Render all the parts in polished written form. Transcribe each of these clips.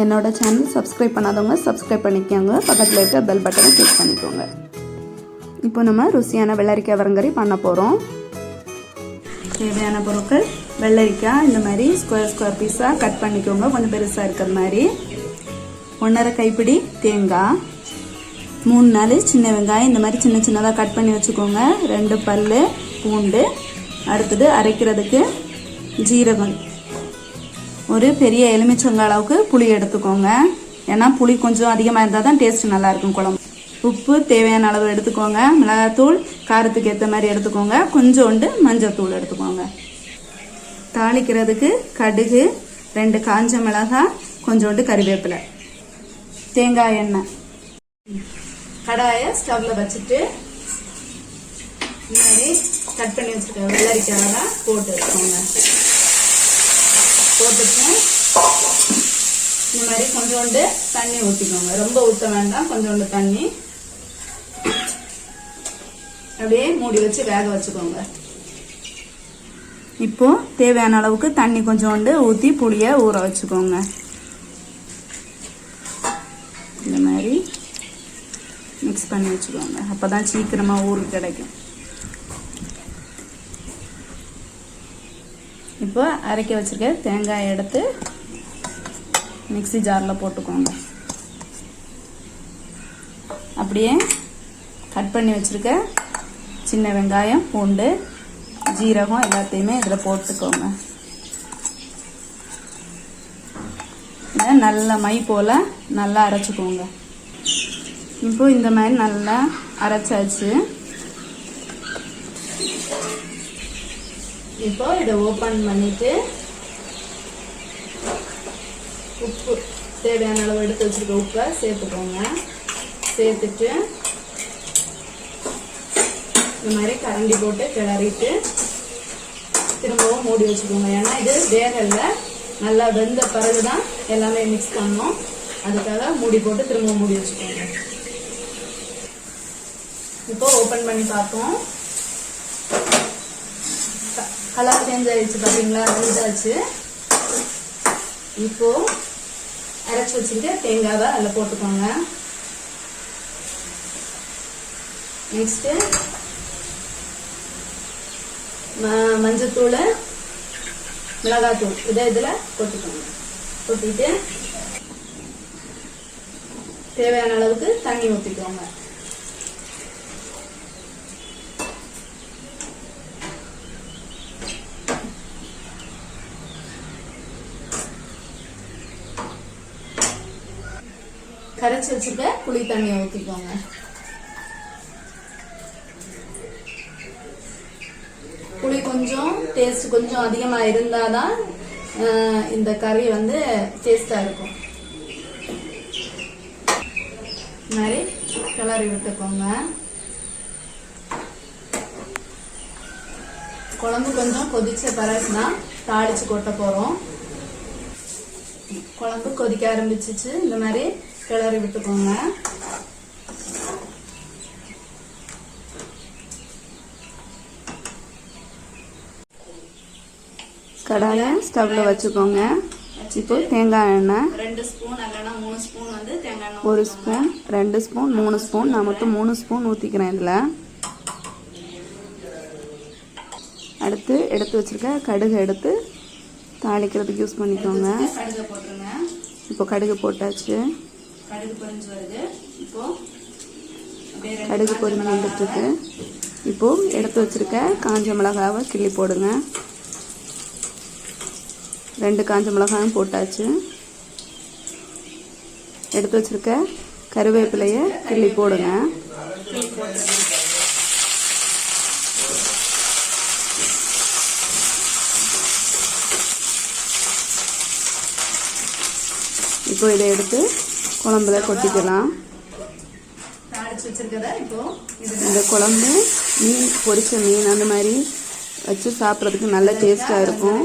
என்னோட channel subscribe பண்ணாதவங்க subscribe பண்ணிக்கோங்க. பக்கத்தில் இருக்க பெல் பட்டனை கிளிக் பண்ணிக்கோங்க. இப்போ நம்ம ருசியான வெள்ளரிக்காய் வரங்கறி பண்ண போகிறோம். தேவையான பொருட்கள்: வெள்ளரிக்காய் இந்த மாதிரி ஸ்கொயர் பீஸாக கட் பண்ணிக்கோங்க, கொஞ்சம் பெருசாக இருக்கிற மாதிரி. 1.5 கைப்பிடி தேங்காய், 3-4 சின்ன வெங்காயம் இந்த மாதிரி சின்ன சின்னதாக கட் பண்ணி வச்சுக்கோங்க. 2 பல் பூண்டு. அடுத்தது அரைக்கிறதுக்கு ஜீரகம். ஒரு பெரிய எலுமிச்சங்காய் அளவுக்கு புளி எடுத்துக்கோங்க, ஏன்னா புளி கொஞ்சம் அதிகமாக இருந்தால் தான் டேஸ்ட் நல்லாயிருக்கும் குழம்பு. உப்பு தேவையான அளவு எடுத்துக்கோங்க. மிளகாத்தூள் காரத்துக்கு ஏற்ற மாதிரி எடுத்துக்கோங்க. கொஞ்சோண்டு மஞ்சத்தூள் எடுத்துக்கோங்க. தாளிக்கிறதுக்கு கடுகு, 2 காஞ்ச மிளகாய், கொஞ்சோண்டு கறிவேப்பிலை, தேங்காய் எண்ணெய். கடாயை ஸ்டவ்வில் வச்சுட்டு இந்த மாதிரி கட் பண்ணி வச்சுருக்க வெள்ளரிக்காயெல்லாம் போட்டு வச்சுக்கோங்க. போட்டுட்டு இந்த மாதிரி கொஞ்சோண்டு தண்ணி ஊற்றிக்கோங்க. ரொம்ப ஊற்ற வேண்டாம், கொஞ்சோண்டு தண்ணி. அப்படியே மூடி வச்சு வேக வச்சுக்கோங்க. இப்போ தேவையான அளவுக்கு தண்ணி கொஞ்சோண்டு ஊற்றி புளியை ஊற வச்சுக்கோங்க. இந்த மாதிரி மிக்ஸ் பண்ணி வச்சுக்கோங்க, அப்போதான் சீக்கிரமாக ஊருக்கு கிடைக்கும். இப்போ அரைக்க வச்சுருக்க தேங்காயை எடுத்து மிக்ஸி ஜாரில் போட்டுக்கோங்க. அப்படியே கட் பண்ணி வச்சுருக்க சின்ன வெங்காயம், பூண்டு, ஜீரகம் எல்லாத்தையுமே இதில் போட்டுக்கோங்க. இதை நல்லா மை போல் நல்லா அரைச்சிக்கோங்க. இப்போ இந்த மாதிரி நல்லா அரைச்சாச்சு. இப்போ இதை ஓப்பன் பண்ணிட்டு உப்பு தேவையான அளவு எடுத்து வச்சுருக்க உப்பை சேர்த்துக்கோங்க. சேர்த்துட்டு இந்த மாதிரி கரண்டி போட்டு கிளறிட்டு திரும்பவும் மூடி வச்சுக்கோங்க. ஏன்னா இது வேகல, நல்லா வெந்த பிறகு தான் எல்லாமே மிக்ஸ் பண்ணணும். அதுக்காக மூடி போட்டு திரும்பவும் மூடி வச்சுக்கோங்க. இப்போ ஓப்பன் பண்ணி பார்ப்போம். கலர் சேஞ்ச் ஆயிடுச்சு, பார்த்தீங்களா? இதாச்சு. இப்போ அரைச்சி வச்சுட்டு தேங்காவை அதில் போட்டுக்கோங்க. நெக்ஸ்ட்டு மஞ்சத்தூள், மிளகாத்தூள் இதை இதில் போட்டுக்கோங்க. போட்டுட்டு தேவையான அளவுக்கு தண்ணி ஊற்றிக்கோங்க. கரைச்சி வச்சுக்க புளி தண்ணியை ஊற்றிக்கோங்க. புளி கொஞ்சம் டேஸ்ட் கொஞ்சம் அதிகமாக இருந்தால் தான் இந்த கறி வந்து டேஸ்டாக இருக்கும். இந்த மாதிரி கிளறி விட்டுக்கோங்க. குழம்பு கொஞ்சம் கொதிச்ச பிறகுனா தாளிச்சு கொட்ட போகிறோம். குழம்பு கொதிக்க ஆரம்பிச்சிச்சு. இந்த மாதிரி கிளறி விட்டுக்கோங்க. கடாயை ஸ்டவ்ல வச்சுக்கோங்க. இப்போ தேங்காய் எண்ணெய் 2 ஸ்பூன் இல்லைன்னா 3 ஸ்பூன் வந்து தேங்காய் எண்ணெய். 1 ஸ்பூன், 2 ஸ்பூன், 3 ஸ்பூன். நான் மட்டும் 3 ஸ்பூன் ஊற்றிக்கிறேன் இதில். அடுத்து எடுத்து வச்சிருக்க கடுகு எடுத்து தாளிக்கிறதுக்கு யூஸ் பண்ணிக்கோங்க. கடுகு போட்டுருங்க. இப்போ கடுகு போட்டாச்சு. கடுகு பொரிஞ்சு வருது. இப்போ கடுகு பொரிஞ்சு வந்துட்டுருக்கு. இப்போது எடுத்து வச்சுருக்க காஞ்ச மிளகாவை கிள்ளி போடுங்க. 2 காஞ்ச மிளகாயும் போட்டாச்சு. எடுத்து வச்சுருக்க கருவேப்பிலையை கிள்ளி போடுங்க. இப்போ இதை எடுத்து குழம்புல கொட்டிக்கலாம். இந்த குழம்பு மீன் பொரிச்ச மீன் அந்த மாதிரி வச்சு சாப்பிட்றதுக்கு நல்ல டேஸ்டாக இருக்கும்.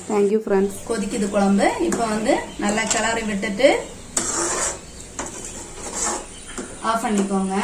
Thank you friends. கொதிக்குது குழம்பு. இப்போ வந்து நல்லா கிளறி விட்டுட்டு ஆஃப் பண்ணிக்கோங்க.